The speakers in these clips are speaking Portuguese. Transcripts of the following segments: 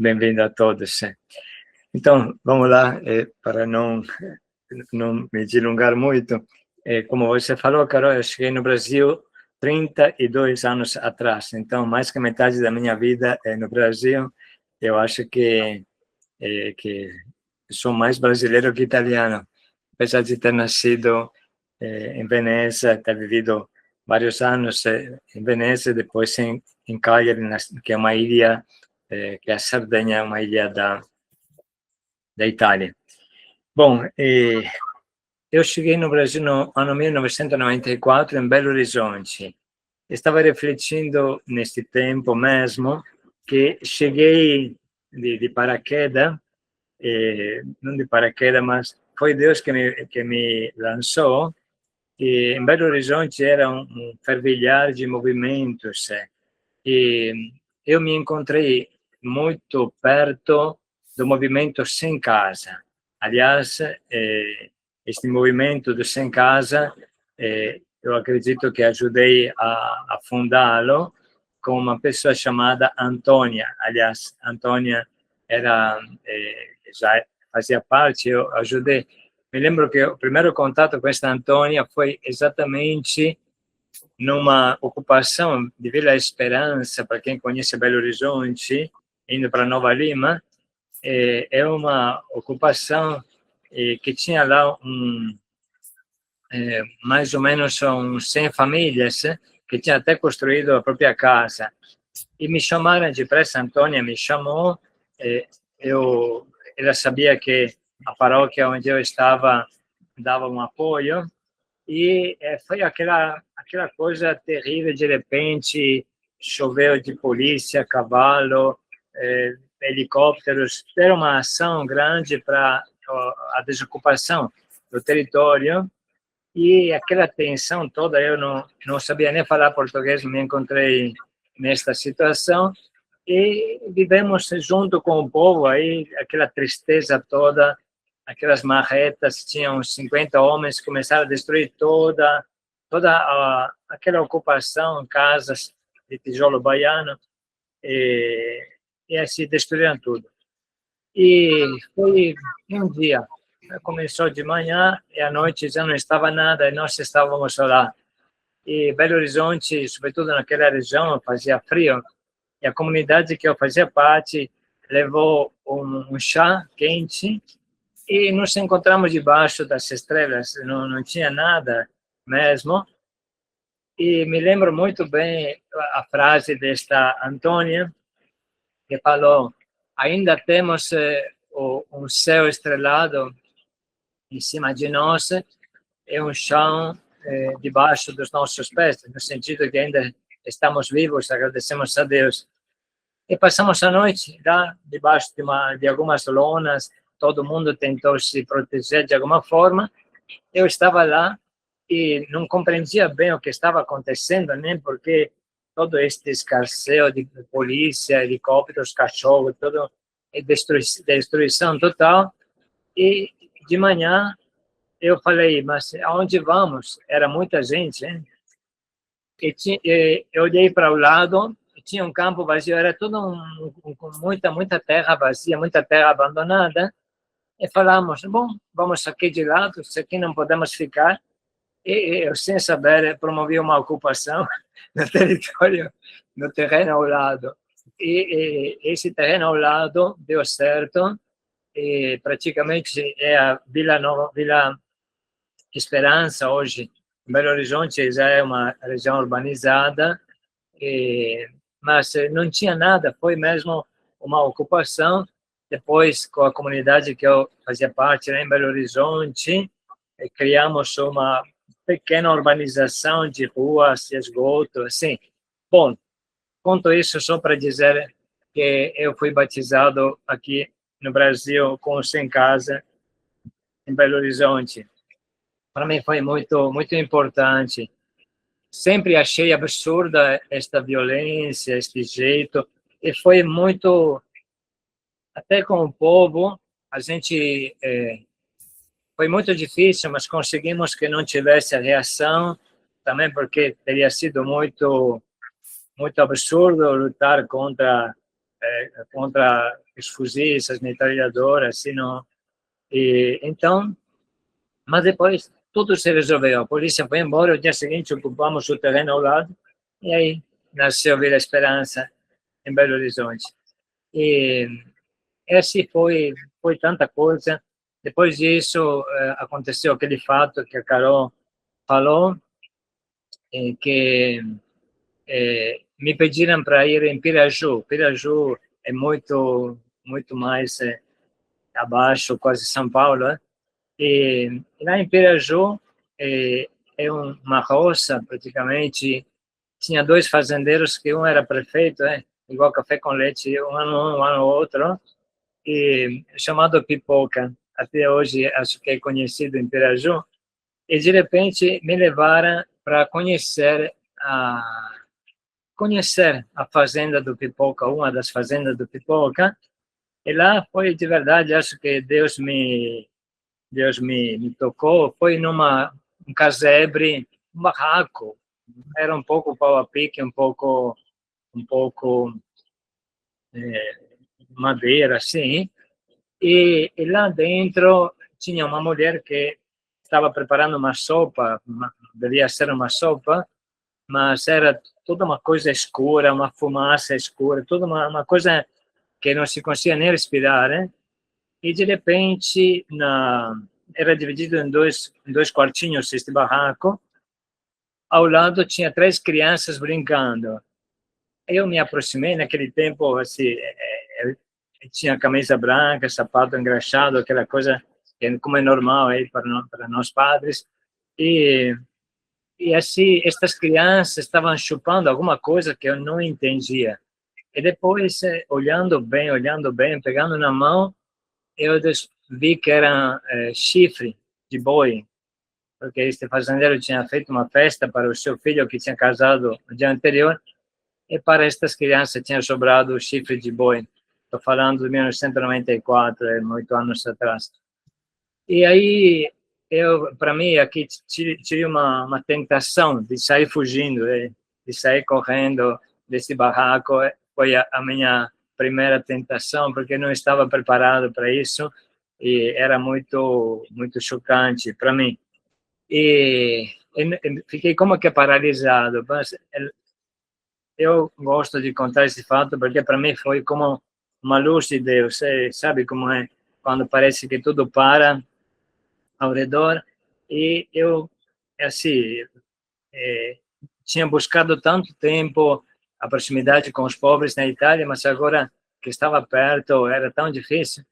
bem-vindo a todos. Então, vamos lá, para não me delongar muito. Como você falou, Carol, eu cheguei no Brasil 32 anos atrás, então mais que metade da minha vida é no Brasil. Eu acho que sou mais brasileiro que italiano, apesar de ter nascido em Veneza, ter vivido vários anos em Veneza, depois em Cagliari, que é uma ilha, que é a Sardenha, uma ilha da Itália. Bom, eu cheguei no Brasil no ano 1994, em Belo Horizonte. Estava refletindo neste tempo mesmo, que cheguei de paraquedas, não de paraquedas, mas foi Deus que me lançou. E em Belo Horizonte era um fervilhar de movimentos, e eu me encontrei muito perto do movimento Sem Casa. Aliás, este movimento do Sem Casa, eu acredito que ajudei a fundá-lo com uma pessoa chamada Antônia. Aliás, Antônia era, já fazia parte, eu ajudei. Me lembro que o primeiro contato com esta Antônia foi exatamente numa ocupação de Vila Esperança, para quem conhece Belo Horizonte, indo para Nova Lima. É uma ocupação que tinha lá mais ou menos uns 100 famílias, que tinha até construído a própria casa. E me chamaram depressa, Antônia me chamou, ela sabia que a paróquia onde eu estava dava um apoio, e foi aquela coisa terrível. De repente choveu de polícia, cavalo, helicópteros. Era uma ação grande para a desocupação do território, e aquela tensão toda. Eu não sabia nem falar português, me encontrei nesta situação, e vivemos junto com o povo aí aquela tristeza toda. Aquelas marretas, tinham uns 50 homens, começaram a destruir toda aquela ocupação, casas de tijolo baiano, e assim destruíram tudo. E foi um dia, começou de manhã e à noite já não estava nada, e nós estávamos lá. E Belo Horizonte, sobretudo naquela região, fazia frio, e a comunidade que eu fazia parte levou um chá quente, e nos encontramos debaixo das estrelas. Não tinha nada mesmo. E me lembro muito bem a frase desta Antônia, que falou: ainda temos um céu estrelado em cima de nós, e um chão debaixo dos nossos pés, no sentido que ainda estamos vivos, agradecemos a Deus. E passamos a noite lá debaixo de algumas lonas. Todo mundo tentou se proteger de alguma forma. Eu estava lá e não compreendia bem o que estava acontecendo, nem porque todo este escarceo de polícia, helicópteros, cachorro, tudo, destruição total. E de manhã eu falei: mas aonde vamos? Era muita gente, hein? E eu olhei para o lado, tinha um campo vazio, era tudo com muita terra vazia, muita terra abandonada. E falamos: bom, vamos aqui de lado, se aqui não podemos ficar. E eu, sem saber, promovi uma ocupação no território, no terreno ao lado. E esse terreno ao lado deu certo, e praticamente é a Vila Esperança hoje. Belo Horizonte já é uma região urbanizada, mas não tinha nada, foi mesmo uma ocupação. Depois, com a comunidade que eu fazia parte, em Belo Horizonte, criamos uma pequena urbanização de ruas, de esgoto, assim. Bom, conto isso só para dizer que eu fui batizado aqui no Brasil com o Sem Casa, em Belo Horizonte. Para mim foi muito importante. Sempre achei absurda esta violência, este jeito, e foi muito, até com o povo, a gente foi muito difícil, mas conseguimos que não tivesse a reação, também porque teria sido muito absurdo lutar contra contra os fuzis, as metralhadoras, assim, não. E, então, mas depois tudo se resolveu. A polícia foi embora, o dia seguinte ocupamos o terreno ao lado, e aí nasceu Vila Esperança, em Belo Horizonte. E esse foi tanta coisa. Depois disso, aconteceu aquele fato que a Carol falou, que me pediram para ir em Piraju. Piraju é muito mais abaixo, quase São Paulo, né? E lá em Piraju uma roça, praticamente. Tinha dois fazendeiros, que um era prefeito, igual café com leite, um ano outro, e chamado Pipoca. Até hoje acho que é conhecido em Piraju. E de repente me levaram para conhecer a fazenda do Pipoca, uma das fazendas do Pipoca. E lá foi de verdade, acho que Deus me tocou. Foi um casebre, um barraco. Era um pouco pau a pique, um pouco madeira, assim. E lá dentro tinha uma mulher que estava preparando uma sopa, devia ser uma sopa, mas era toda uma coisa escura, uma fumaça escura, toda uma coisa que não se conseguia nem respirar, né? E de repente era dividido em dois quartinhos este barraco. Ao lado tinha três crianças brincando. Eu me aproximei naquele tempo, assim, tinha camisa branca, sapato engraxado, aquela coisa que como é normal aí para nós padres. E assim, estas crianças estavam chupando alguma coisa que eu não entendia. E depois, olhando bem, pegando na mão, eu vi que era chifre de boi, porque este fazendeiro tinha feito uma festa para o seu filho que tinha casado no dia anterior, e para estas crianças tinha sobrado o chifre de boi. Estou falando de 1994, 8 anos atrás. E aí, para mim, aqui tive uma tentação de sair fugindo, de sair correndo desse barraco. Foi a minha primeira tentação, porque não estava preparado para isso, e era muito chocante para mim. E fiquei como que paralisado. Mas eu gosto de contar esse fato porque para mim foi como uma luz de Deus. Sabe como é quando parece que tudo para ao redor? E eu, assim, tinha buscado tanto tempo a proximidade com os pobres na Itália, mas agora que estava perto era tão difícil.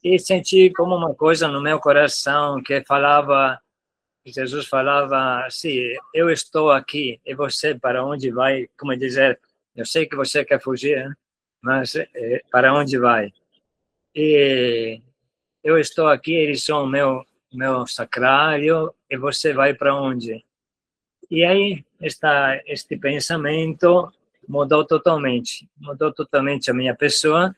E senti como uma coisa no meu coração que falava, Jesus falava assim: eu estou aqui, e você para onde vai? Como dizer, eu sei que você quer fugir, né? Mas para onde vai? E eu estou aqui, eles são o meu sacrário, e você vai para onde? E aí este pensamento mudou totalmente a minha pessoa.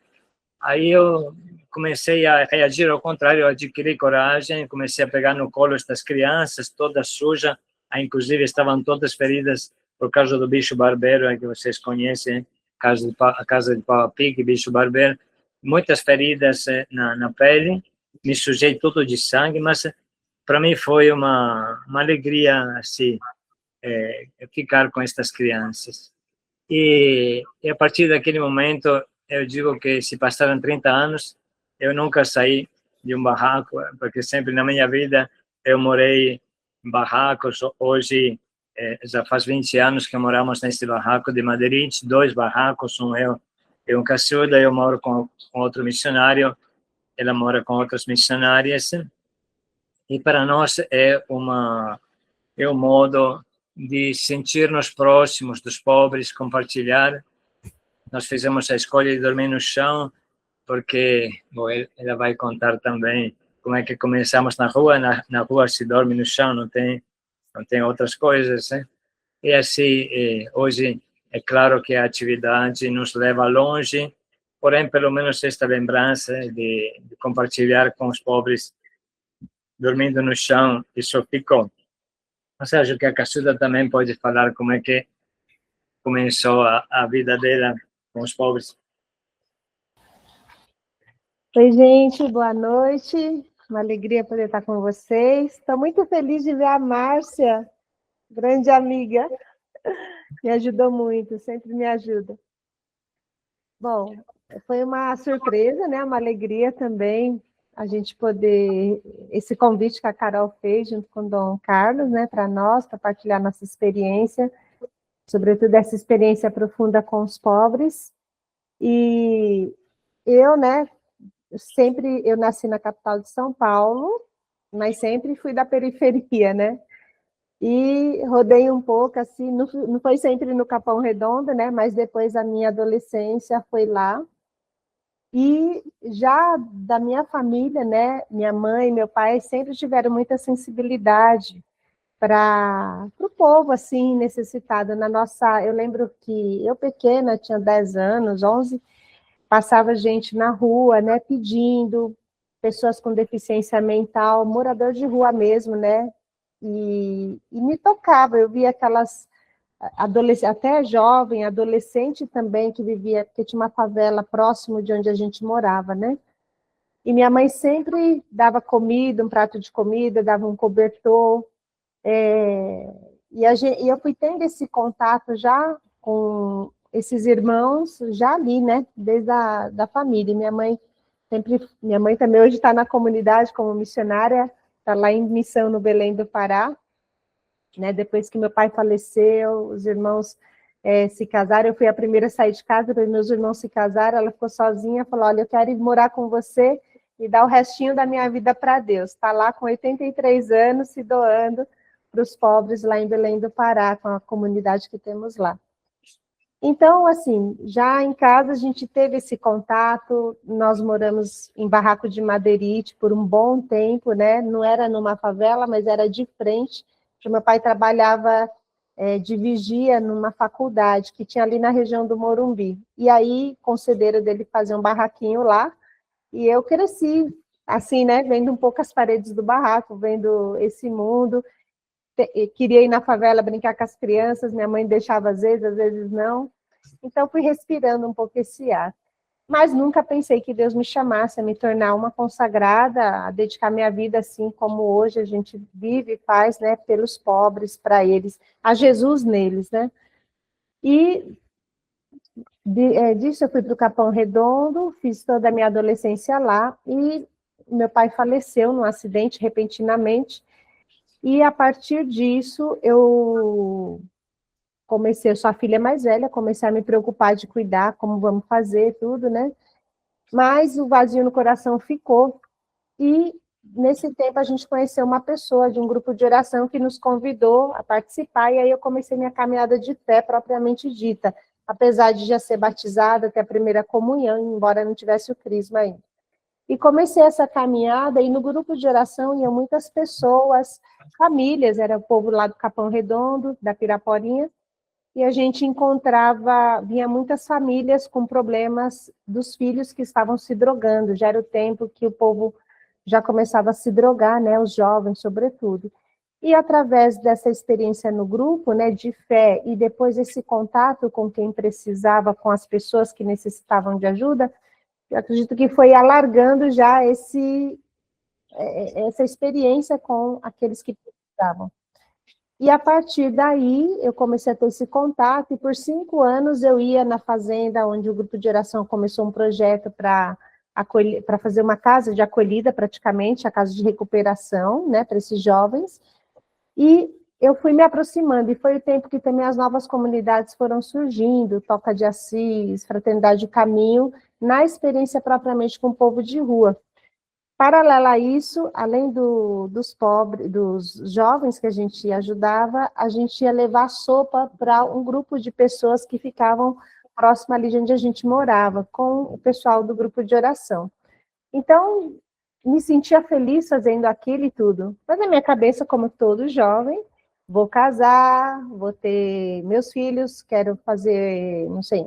Aí eu comecei a reagir ao contrário, eu adquiri coragem, comecei a pegar no colo estas crianças, todas sujas, inclusive estavam todas feridas por causa do bicho barbeiro, que vocês conhecem, a casa de pau a pique, bicho barbeiro, muitas feridas na pele, me sujei todo de sangue, mas para mim foi uma alegria, assim, ficar com estas crianças. E a partir daquele momento, eu digo que se passaram 30 anos, eu nunca saí de um barraco, porque sempre na minha vida eu morei em barracos. Hoje, já faz 20 anos que moramos nesse barraco de Madrid, dois barracos, eu e um caçuda. Eu moro com outro missionário, ela mora com outras missionárias, e para nós é um modo de sentir-nos próximos dos pobres, compartilhar. Nós fizemos a escolha de dormir no chão, porque ela vai contar também como é que começamos na rua. Na rua se dorme no chão, não tem outras coisas, né? E assim, hoje, é claro que a atividade nos leva longe, porém, pelo menos esta lembrança de compartilhar com os pobres, dormindo no chão, isso ficou. Mas acho que a Caçuda também pode falar como é que começou a vida dela com os pobres. Oi, gente, boa noite. Uma alegria poder estar com vocês. Estou muito feliz de ver a Márcia, grande amiga. Me ajudou muito, sempre me ajuda. Bom, foi uma surpresa, né? Uma alegria também a gente poder esse convite que a Carol fez junto com o Dom Carlos, né, para nós, para partilhar nossa experiência, sobretudo essa experiência profunda com os pobres. E eu, né, eu nasci na capital de São Paulo, mas sempre fui da periferia, né? E rodei um pouco, assim, não foi sempre no Capão Redondo, né? Mas depois a minha adolescência foi lá. E já da minha família, né? Minha mãe e meu pai sempre tiveram muita sensibilidade para o povo, assim, necessitado. Eu lembro que eu pequena, tinha 10 anos, 11, passava gente na rua, né, pedindo, pessoas com deficiência mental, morador de rua mesmo, né, e me tocava, eu via aquelas até jovem, adolescente também, que vivia, porque tinha uma favela próximo de onde a gente morava, né, e minha mãe sempre dava comida, um prato de comida, dava um cobertor, e eu fui tendo esse contato já com esses irmãos, já ali, né, desde da família. Minha mãe também hoje está na comunidade como missionária, está lá em missão no Belém do Pará, né, depois que meu pai faleceu, os irmãos se casaram, eu fui a primeira a sair de casa, depois meus irmãos se casaram, ela ficou sozinha, falou, olha, eu quero ir morar com você e dar o restinho da minha vida para Deus. Está lá com 83 anos, se doando para os pobres lá em Belém do Pará, com a comunidade que temos lá. Então, assim, já em casa a gente teve esse contato, nós moramos em barraco de madeirite por um bom tempo, né? Não era numa favela, mas era de frente, porque meu pai trabalhava de vigia numa faculdade que tinha ali na região do Morumbi. E aí concederam dele fazer um barraquinho lá, e eu cresci assim, né? Vendo um pouco as paredes do barraco, vendo esse mundo. Queria ir na favela brincar com as crianças, minha mãe deixava às vezes não. Então, fui respirando um pouco esse ar. Mas nunca pensei que Deus me chamasse a me tornar uma consagrada, a dedicar minha vida assim como hoje a gente vive e faz, né, pelos pobres, para eles, a Jesus neles, né? E disso eu fui para o Capão Redondo, fiz toda a minha adolescência lá, e meu pai faleceu num acidente repentinamente, e a partir disso eu comecei, eu sou a filha mais velha, comecei a me preocupar de cuidar, como vamos fazer, tudo, né? Mas o vazio no coração ficou, e nesse tempo a gente conheceu uma pessoa de um grupo de oração que nos convidou a participar, e aí eu comecei minha caminhada de fé propriamente dita, apesar de já ser batizada, ter a primeira comunhão, embora não tivesse o crisma ainda. E comecei essa caminhada, e no grupo de oração iam muitas pessoas, famílias, era o povo lá do Capão Redondo, da Piraporinha, e a gente vinha muitas famílias com problemas dos filhos que estavam se drogando, já era o tempo que o povo já começava a se drogar, né, os jovens, sobretudo. E através dessa experiência no grupo, né, de fé, e depois esse contato com quem precisava, com as pessoas que necessitavam de ajuda, eu acredito que foi alargando já essa experiência com aqueles que precisavam. E a partir daí, eu comecei a ter esse contato, e por 5 anos eu ia na fazenda, onde o grupo de oração começou um projeto para fazer uma casa de acolhida, praticamente, a casa de recuperação, né, para esses jovens, e eu fui me aproximando, e foi o tempo que também as novas comunidades foram surgindo, Toca de Assis, Fraternidade do Caminho, na experiência propriamente com o povo de rua. Paralelo a isso, além dos pobres, dos jovens que a gente ajudava, a gente ia levar sopa para um grupo de pessoas que ficavam próximo ali de onde a gente morava, com o pessoal do grupo de oração. Então, me sentia feliz fazendo aquilo e tudo. Mas na minha cabeça, como todo jovem, vou casar, vou ter meus filhos, quero fazer, não sei,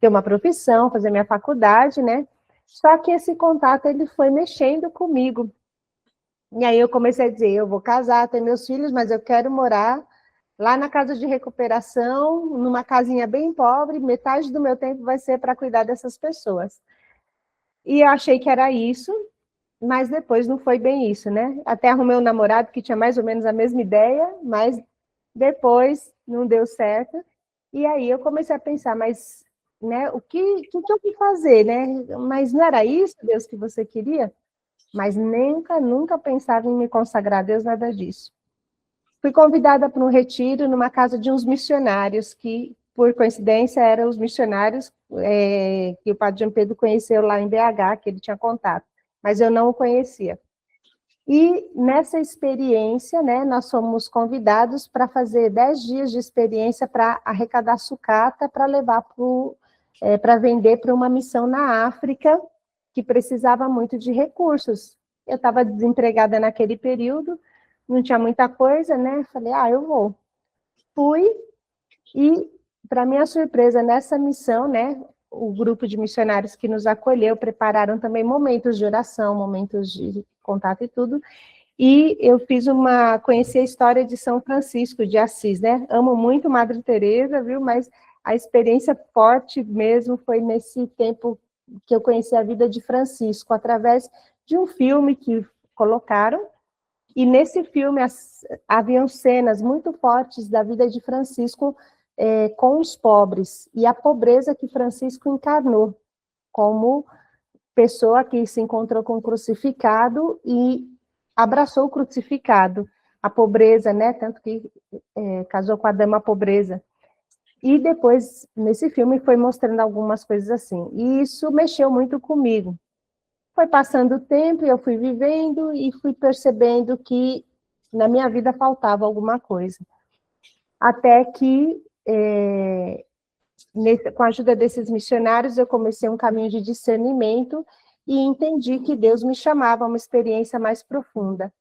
ter uma profissão, fazer minha faculdade, né? Só que esse contato, ele foi mexendo comigo. E aí eu comecei a dizer, eu vou casar, ter meus filhos, mas eu quero morar lá na casa de recuperação, numa casinha bem pobre, metade do meu tempo vai ser para cuidar dessas pessoas. E eu achei que era isso, mas depois não foi bem isso, né? Até arrumei um namorado que tinha mais ou menos a mesma ideia, mas depois não deu certo. E aí eu comecei a pensar, mas, né, o que eu fui fazer, né? Mas não era isso, Deus, que você queria? Mas nunca pensava em me consagrar a Deus, nada disso. Fui convidada para um retiro numa casa de uns missionários, que, por coincidência, eram os missionários que o padre João Pedro conheceu lá em BH, que ele tinha contato, mas eu não o conhecia. E nessa experiência, né, nós fomos convidados para fazer 10 dias de experiência para arrecadar sucata para levar para vender para uma missão na África, que precisava muito de recursos. Eu estava desempregada naquele período, não tinha muita coisa, né? Falei, eu vou. Fui, e, para minha surpresa, nessa missão, né, o grupo de missionários que nos acolheu prepararam também momentos de oração, momentos de contato e tudo, e eu conheci a história de São Francisco de Assis, né? Amo muito Madre Teresa, viu? Mas a experiência forte mesmo foi nesse tempo que eu conheci a vida de Francisco, através de um filme que colocaram, e nesse filme haviam cenas muito fortes da vida de Francisco com os pobres, e a pobreza que Francisco encarnou, como pessoa que se encontrou com o crucificado e abraçou o crucificado, a pobreza, né? Tanto que casou com a dama pobreza. E depois, nesse filme, foi mostrando algumas coisas assim. E isso mexeu muito comigo. Foi passando o tempo e eu fui vivendo e fui percebendo que na minha vida faltava alguma coisa. Até que, com a ajuda desses missionários, eu comecei um caminho de discernimento e entendi que Deus me chamava a uma experiência mais profunda.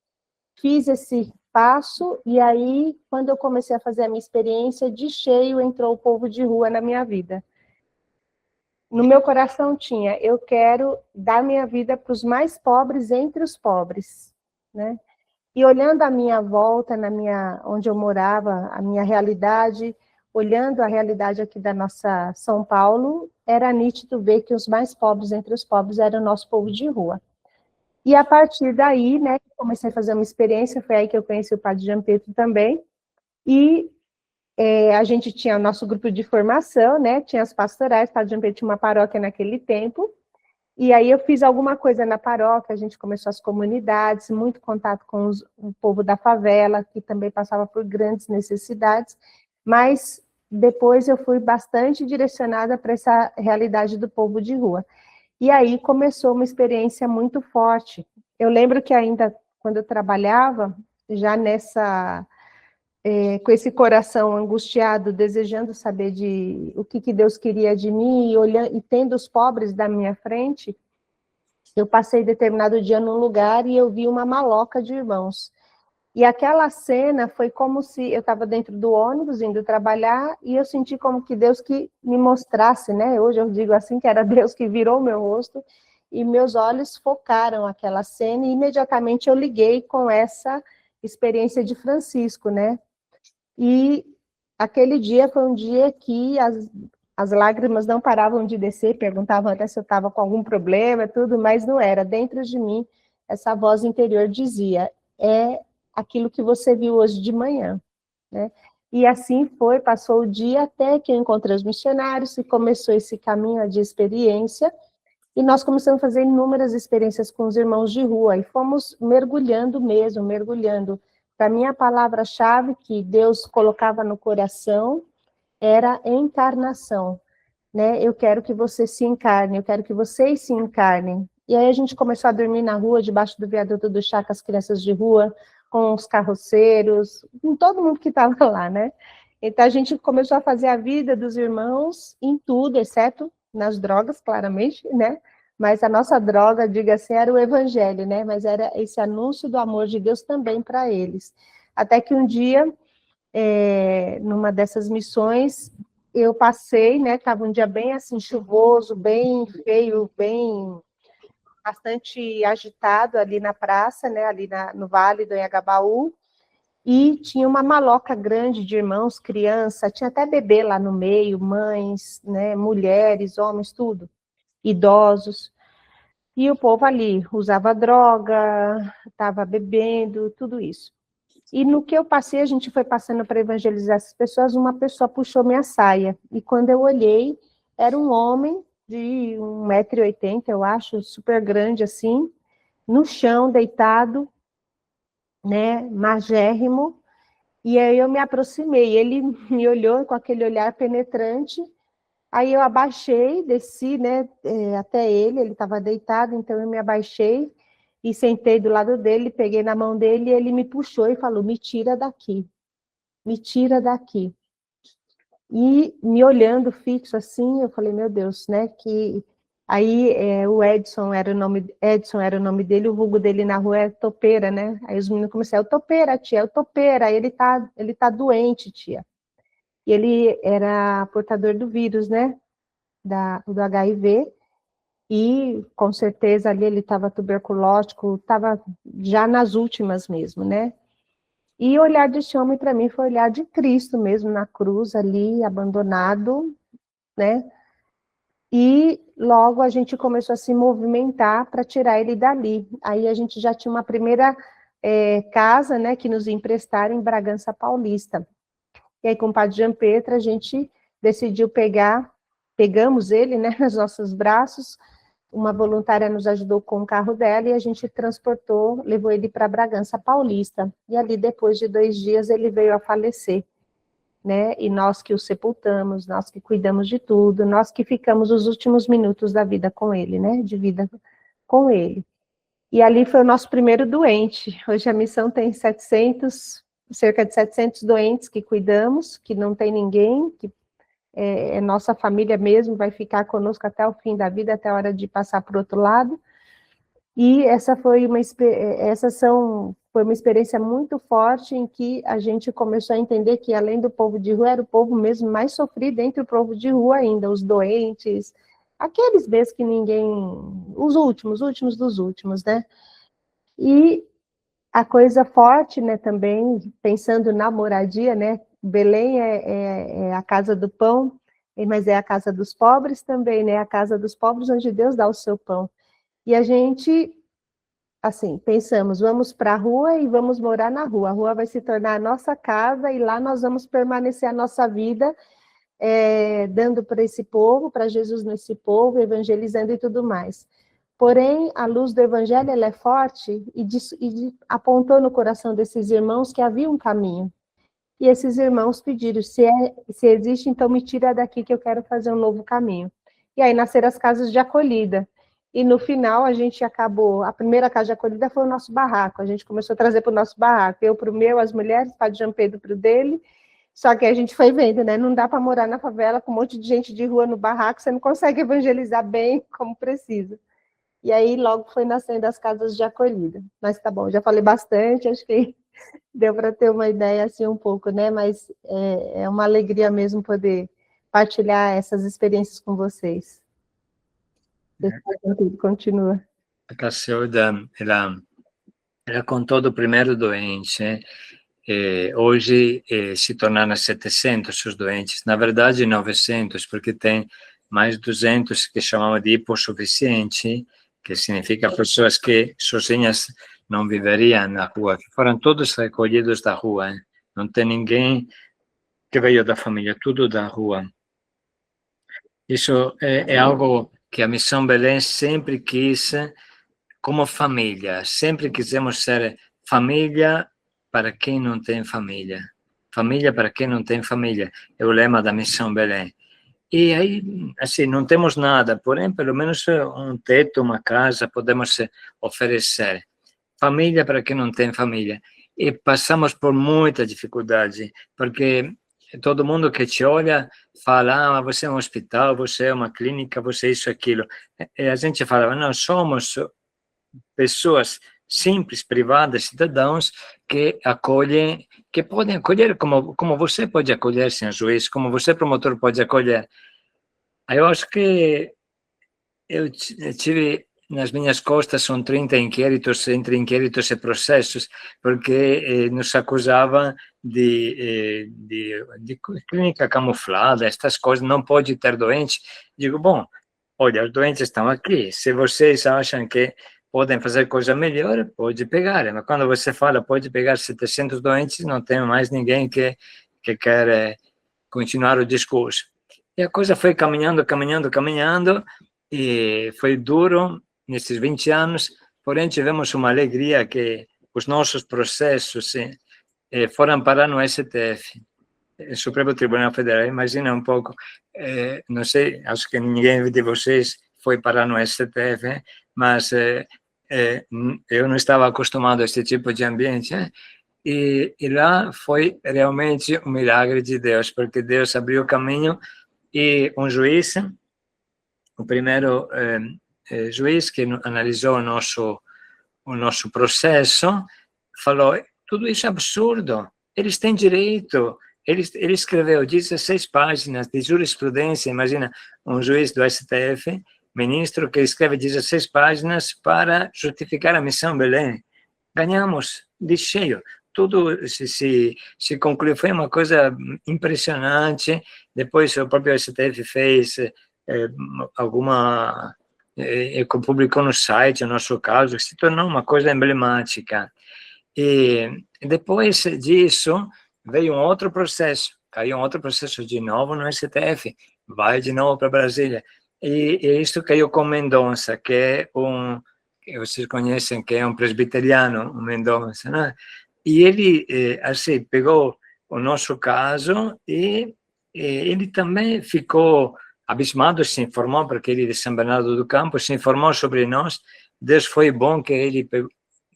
Fiz esse passo, e aí, quando eu comecei a fazer a minha experiência, de cheio entrou o povo de rua na minha vida. No meu coração tinha, eu quero dar minha vida para os mais pobres entre os pobres, né? E olhando a minha volta, onde eu morava, a minha realidade, olhando a realidade aqui da nossa São Paulo, era nítido ver que os mais pobres entre os pobres eram o nosso povo de rua. E a partir daí, né, comecei a fazer uma experiência, foi aí que eu conheci o padre Jean Pedro também, e a gente tinha o nosso grupo de formação, né, tinha as pastorais, o padre Jean Pedro tinha uma paróquia naquele tempo, e aí eu fiz alguma coisa na paróquia, a gente começou as comunidades, muito contato com o povo da favela, que também passava por grandes necessidades, mas depois eu fui bastante direcionada para essa realidade do povo de rua. E aí começou uma experiência muito forte. Eu lembro que ainda, quando eu trabalhava, já com esse coração angustiado, desejando saber o que Deus queria de mim, e tendo os pobres da minha frente, eu passei determinado dia num lugar e eu vi uma maloca de irmãos. E aquela cena foi como se eu estava dentro do ônibus, indo trabalhar, e eu senti como que Deus que me mostrasse, né? Hoje eu digo assim, que era Deus que virou meu rosto, e meus olhos focaram aquela cena, e imediatamente eu liguei com essa experiência de Francisco, né? E aquele dia foi um dia que as lágrimas não paravam de descer, perguntavam até se eu estava com algum problema, tudo, mas não era. Dentro de mim, essa voz interior dizia, aquilo que você viu hoje de manhã, né? E assim foi, passou o dia até que eu encontrei os missionários e começou esse caminho de experiência, e nós começamos a fazer inúmeras experiências com os irmãos de rua, e fomos mergulhando mesmo, mergulhando. Para mim, a palavra-chave que Deus colocava no coração era encarnação, né? Eu quero que você se encarne, eu quero que vocês se encarnem. E aí a gente começou a dormir na rua, debaixo do viaduto do chá, com as crianças de rua, com os carroceiros, com todo mundo que estava lá, né? Então a gente começou a fazer a vida dos irmãos em tudo, exceto nas drogas, claramente, né? Mas a nossa droga, diga assim, era o evangelho, né? Mas era esse anúncio do amor de Deus também para eles. Até que um dia, numa dessas missões, eu passei, né? Estava um dia bem assim, chuvoso, bem feio, bastante agitado ali na praça, né? Ali no Vale do Anhangabaú, e tinha uma maloca grande de irmãos, criança, tinha até bebê lá no meio, mães, né? Mulheres, homens, tudo, idosos. E o povo ali usava droga, estava bebendo, tudo isso. E no que eu passei, a gente foi passando para evangelizar essas pessoas, uma pessoa puxou minha saia. E quando eu olhei, era um homem de 1,80 m, eu acho, super grande assim, no chão, deitado, né, magérrimo. E aí eu me aproximei, ele me olhou com aquele olhar penetrante. Aí eu abaixei, desci, né, até ele estava deitado, então eu me abaixei e sentei do lado dele, peguei na mão dele e ele me puxou e falou, me tira daqui, me tira daqui. E me olhando fixo assim, eu falei, meu Deus, né, que... Aí o Edson era o nome dele, o vulgo dele na rua é Topeira, né? Aí os meninos começaram, é o Topeira, tia, é o Topeira, ele tá doente, tia. E ele era portador do vírus, né? Do HIV, e com certeza ali ele estava tuberculótico, estava já nas últimas mesmo, né? E o olhar desse homem para mim foi o olhar de Cristo mesmo, na cruz ali, abandonado, né? E logo a gente começou a se movimentar para tirar ele dali. Aí a gente já tinha uma primeira casa, né, que nos emprestaram em Bragança Paulista. E aí com o padre Jean Petra a gente decidiu pegamos ele, né, nos nossos braços. Uma voluntária nos ajudou com o carro dela e a gente transportou, levou ele para Bragança Paulista. E ali, depois de 2 dias, ele veio a falecer, né? E nós que o sepultamos, nós que cuidamos de tudo, nós que ficamos os últimos minutos da vida com ele, né? De vida com ele. E ali foi o nosso primeiro doente. Hoje a missão tem cerca de 700 doentes que cuidamos, que não tem ninguém, que é nossa família mesmo, vai ficar conosco até o fim da vida, até a hora de passar para o outro lado. E essa foi uma experiência muito forte em que a gente começou a entender que, além do povo de rua, era o povo mesmo mais sofrido entre o povo de rua ainda, os doentes, aqueles mesmo que ninguém... Os últimos dos últimos, né? E a coisa forte, né, também, pensando na moradia, né? Belém é a casa do pão, mas é a casa dos pobres também, né? A casa dos pobres onde Deus dá o seu pão. E a gente, assim, pensamos, vamos para a rua e vamos morar na rua. A rua vai se tornar a nossa casa e lá nós vamos permanecer a nossa vida, dando para esse povo, para Jesus nesse povo, evangelizando e tudo mais. Porém, a luz do evangelho ela é forte e apontou no coração desses irmãos que havia um caminho. E esses irmãos pediram, se existe, então me tira daqui que eu quero fazer um novo caminho. E aí nasceram as casas de acolhida. E no final a gente acabou, a primeira casa de acolhida foi o nosso barraco, a gente começou a trazer para o nosso barraco, eu para o meu, as mulheres, o padre Jean Pedro para o dele, só que a gente foi vendo, né, não dá para morar na favela com um monte de gente de rua no barraco, você não consegue evangelizar bem como precisa. E aí logo foi nascendo as casas de acolhida. Mas tá bom, já falei bastante, acho que deu para ter uma ideia assim um pouco, né? Mas é uma alegria mesmo poder partilhar essas experiências com vocês. Continua. A Cacilda, ela contou do primeiro doente, hoje se tornaram 700 os doentes, na verdade 900, porque tem mais 200 que chamamos de hipossuficiente, que significa pessoas que sozinhas não viveriam na rua, que foram todos recolhidos da rua, hein? Não tem ninguém que veio da família, tudo da rua. Isso é algo que a Missão Belém sempre quis, como família, sempre quisemos ser família para quem não tem família. Família para quem não tem família, é o lema da Missão Belém. E aí, assim, não temos nada, porém, pelo menos um teto, uma casa, podemos oferecer. Família para quem não tem família. E passamos por muita dificuldade, porque todo mundo que te olha fala, você é um hospital, você é uma clínica, você é isso, aquilo. E a gente falava, não, somos pessoas simples, privadas, cidadãos que acolhem, que podem acolher como você pode acolher, senhor juiz, como você, promotor, pode acolher. Aí eu acho que eu tive nas minhas costas são 30 inquéritos, entre inquéritos e processos, porque nos acusavam de clínica camuflada, estas coisas, não pode ter doente. Digo, bom, olha, os doentes estão aqui, se vocês acham que podem fazer coisa melhor, pode pegar, mas quando você fala pode pegar 700 doentes, não tem mais ninguém que quer continuar o discurso. E a coisa foi caminhando, caminhando, caminhando, e foi duro nesses 20 anos, porém tivemos uma alegria que os nossos processos foram parar no STF, Supremo Tribunal Federal. Imagina um pouco, não sei, acho que ninguém de vocês foi parar no STF, mas eu não estava acostumado a esse tipo de ambiente, e lá foi realmente um milagre de Deus, porque Deus abriu o caminho e um juiz, o primeiro juiz que analisou o nosso processo, falou: tudo isso é absurdo, eles têm direito. Ele escreveu 16 páginas de jurisprudência. Imagina um juiz do STF, ministro, que escreve 16 páginas para justificar a missão Belém. Ganhamos de cheio. Tudo se concluiu. Foi uma coisa impressionante. Depois o próprio STF fez publicou no site o nosso caso, que se tornou uma coisa emblemática. E depois disso veio um outro processo, caiu um outro processo de novo no STF, vai de novo para Brasília. E isso caiu com Mendonça, que é que vocês conhecem, que é um presbiteriano, o Mendonça, né? E ele, assim, pegou o nosso caso e ele também ficou abismado, se informou, porque ele é de São Bernardo do Campo, se informou sobre nós. Deus foi bom que ele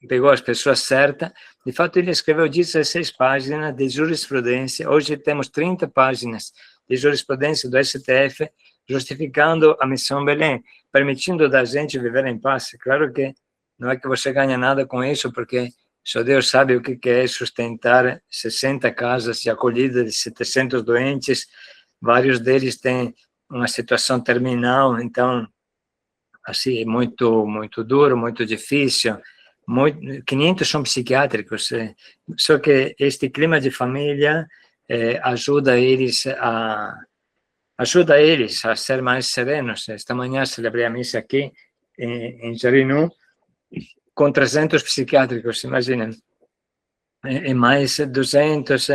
pegou as pessoas certas. De fato, ele escreveu 16 páginas de jurisprudência. Hoje temos 30 páginas de jurisprudência do STF, justificando a missão Belém, permitindo da gente viver em paz. Claro que não é que você ganha nada com isso, porque só Deus sabe o que é sustentar 60 casas de acolhida de 700 doentes, vários deles têm uma situação terminal, então, assim, é muito, muito duro, muito difícil. 500 são psiquiátricos, só que este clima de família ajuda eles a ser mais serenos. Esta manhã celebrei a missa aqui em Jarinu com 300 psiquiátricos, imaginem, e mais 200,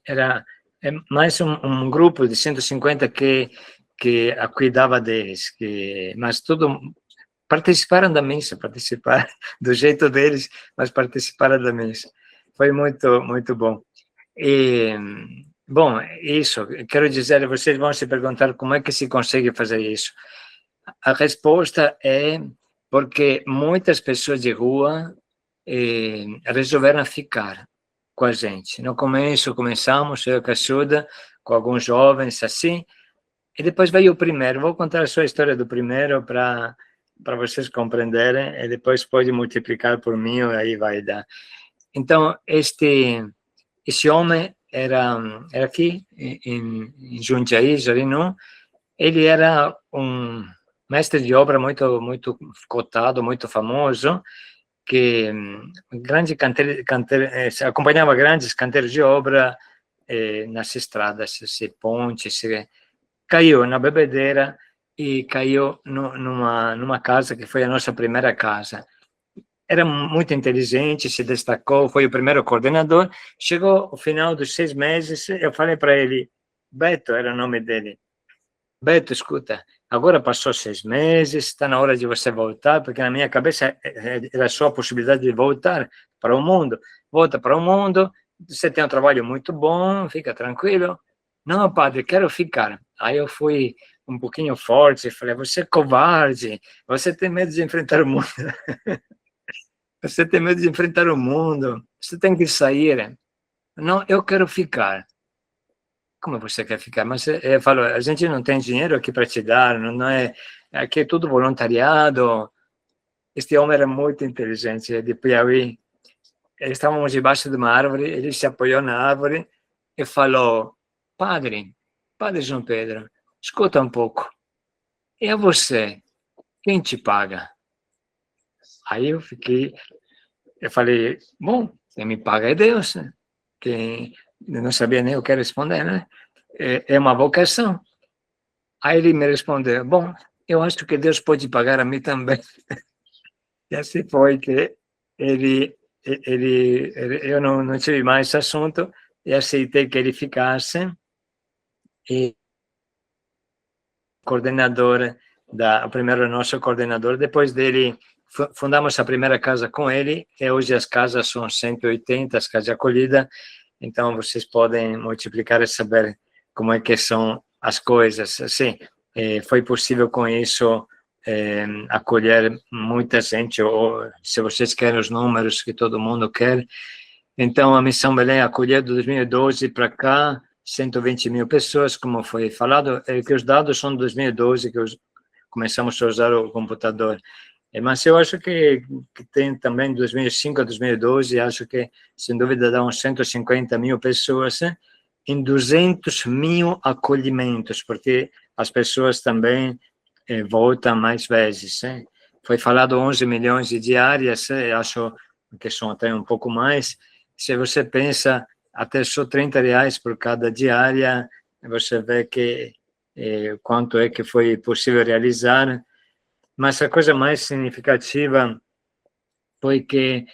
era mais um grupo de 150 que cuidava deles, mas tudo participaram da missa, participaram do jeito deles, mas participaram da missa. Foi muito, muito bom. E, bom, isso, quero dizer, vocês vão se perguntar como é que se consegue fazer isso. A resposta é porque muitas pessoas de rua resolveram ficar com a gente. No começo, começamos, eu com a Suda, com alguns jovens, assim, e depois veio o primeiro. Vou contar a sua história do primeiro para vocês compreenderem, e depois pode multiplicar por 1000, aí vai dar. Então, esse homem era aqui, em Jundiaí, Jarinu. Ele era um mestre de obra muito, muito cotado, muito famoso, que acompanhava grandes canteiros de obra nas estradas, pontes. Caiu na bebedeira e caiu numa casa que foi a nossa primeira casa. Era muito inteligente, se destacou, foi o primeiro coordenador. Chegou ao final dos 6 meses, eu falei para ele, Beto era o nome dele, Beto, escuta, agora passou 6 meses, está na hora de você voltar, porque na minha cabeça era só a possibilidade de voltar para o mundo. Volta para o mundo, você tem um trabalho muito bom, fica tranquilo. Não, padre, quero ficar. Aí eu fui um pouquinho forte, falei, você é covarde, você tem medo de enfrentar o mundo. Você tem medo de enfrentar o mundo, você tem que sair. Não, eu quero ficar. Como você quer ficar? Mas eu falo, a gente não tem dinheiro aqui para te dar, não é, aqui é tudo voluntariado. Este homem era muito inteligente, é de Piauí. Estávamos debaixo de uma árvore, ele se apoiou na árvore e falou, Padre João Pedro, escuta um pouco, e a você, quem te paga? Aí eu falei, bom, quem me paga é Deus, né? Quem não sabia nem o que responder, né? É uma vocação. Aí ele me respondeu, bom, eu acho que Deus pode pagar a mim também. E assim foi que eu não tive mais esse assunto e aceitei que ele ficasse. E coordenador, o primeiro nosso coordenador, depois dele fundamos a primeira casa com ele, e hoje as casas são 180, as casas de acolhida, então vocês podem multiplicar e saber como é que são as coisas. Assim, foi possível com isso acolher muita gente, ou se vocês querem os números que todo mundo quer. Então, a Missão Belém acolheu de 2012 para cá 120 mil pessoas, como foi falado, que os dados são de 2012, que começamos a usar o computador. Mas eu acho que tem também 2005 a 2012, acho que, sem dúvida, dá uns 150 mil pessoas em 200 mil acolhimentos, porque as pessoas também voltam mais vezes. Foi falado 11 milhões de diárias, acho que são até um pouco mais. Se você pensa até só R$30 por cada diária, você vê que quanto é que foi possível realizar. Mas a coisa mais significativa foi que,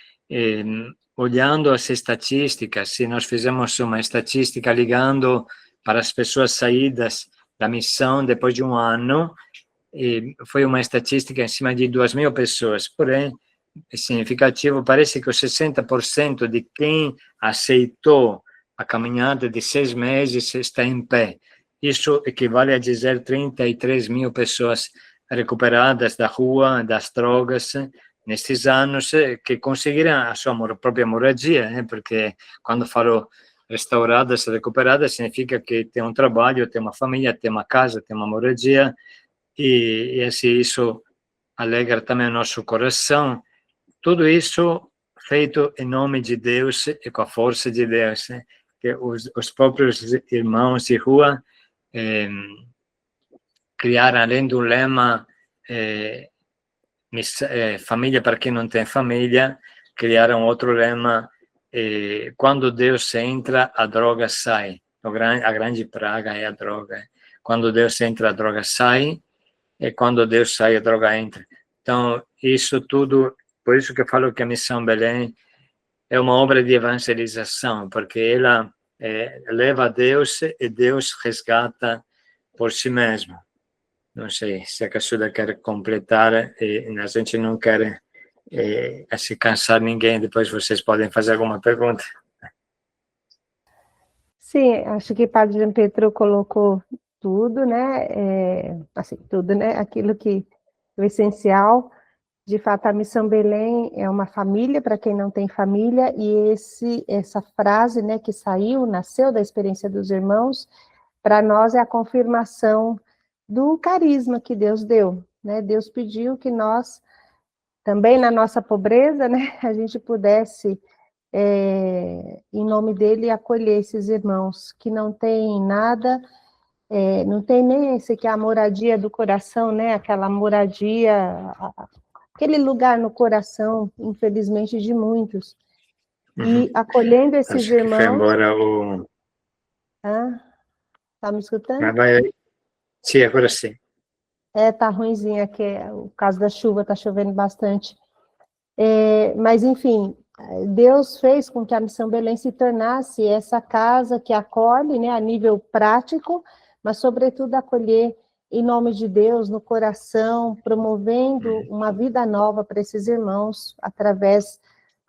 olhando as estatísticas, se nós fizemos uma estatística ligando para as pessoas saídas da missão depois de um ano, foi uma estatística em cima de 2.000 pessoas, porém, é significativo, parece que os 60% de quem aceitou a caminhada de 6 meses está em pé. Isso equivale a dizer 33 mil pessoas recuperadas da rua, das drogas, nesses anos, que conseguiram a sua própria moradia, porque quando falo restauradas, recuperadas, significa que tem um trabalho, tem uma família, tem uma casa, tem uma moradia, e assim, isso alegra também o nosso coração. Tudo isso feito em nome de Deus e com a força de Deus, que os próprios irmãos de rua criaram, além do lema família para quem não tem família, criaram outro lema, quando Deus entra, a droga sai. A grande praga é a droga. Quando Deus entra, a droga sai, e quando Deus sai, a droga entra. Então, isso tudo, por isso que eu falo que a Missão Belém é uma obra de evangelização, porque ela leva a Deus e Deus resgata por si mesmo. Não sei se a Caçuda quer completar, a gente não quer se cansar ninguém, depois vocês podem fazer alguma pergunta. Sim, acho que o Padre Jean Petro colocou tudo, né? Assim, tudo, né? Aquilo que o essencial. De fato, a Missão Belém é uma família para quem não tem família, e essa frase, né, que nasceu da experiência dos irmãos, para nós é a confirmação do carisma que Deus deu, né? Deus pediu que nós, também na nossa pobreza, né, a gente pudesse, em nome dele, acolher esses irmãos que não têm nada, não tem nem esse que é a moradia do coração, né? Aquela moradia, aquele lugar no coração, infelizmente, de muitos. E acolhendo esses Acho irmãos... que foi embora o... Tá me escutando? Sim, agora sim. Tá ruimzinho aqui, o caso da chuva, tá chovendo bastante. Mas, enfim, Deus fez com que a Missão Belém se tornasse essa casa que acolhe, né, a nível prático, mas, sobretudo, acolher em nome de Deus, no coração, promovendo uma vida nova para esses irmãos, através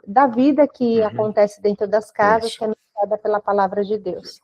da vida que acontece dentro das casas, que é anunciada pela palavra de Deus.